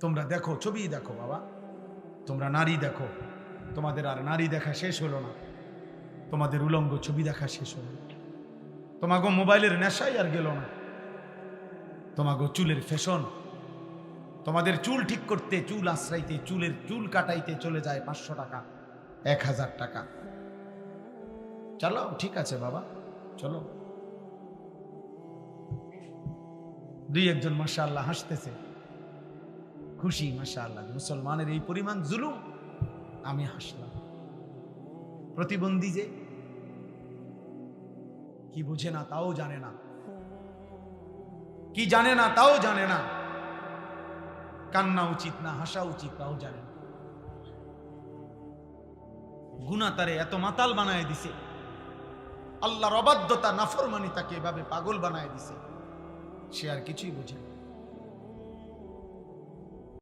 তোমরা দেখো, ছবি দেখো বাবা, তোমরা নারী দেখো, তোমাদের আর নারী দেখা শেষ হলো না, তোমাদের উলঙ্গ ছবি দেখা শেষ হলো না, তোমাগো মোবাইলের নেশাই আর গেল না, তোমাগো চুলের ফ্যাশন, তোমাদের চুল ঠিক করতে, চুল আশ্রাইতে, চুল কাটাইতে চলে যায় 500 টাকা, 1000 টাকা। চলো ঠিক আছে বাবা, চলো। দুই একজন মাশাআল্লাহ হাসতেছে, খুশি মাশাআল্লাহ, মুসলমানের এই পরিমাণ জুলুম, আমি হাসলাম। প্রতিবন্ধী যে কি বুঝে না তাও জানে না, কি জানে না তাও জানে না, কান্না উচিত না হাসা উচিত তাও জানে না। গুনাহ তারে এত মাতাল বানায় দিছে, আল্লাহর অবাধ্যতা নাফরমানি তাকে এভাবে পাগল বানায় দিছে, সে আর কিছুই বুঝে না।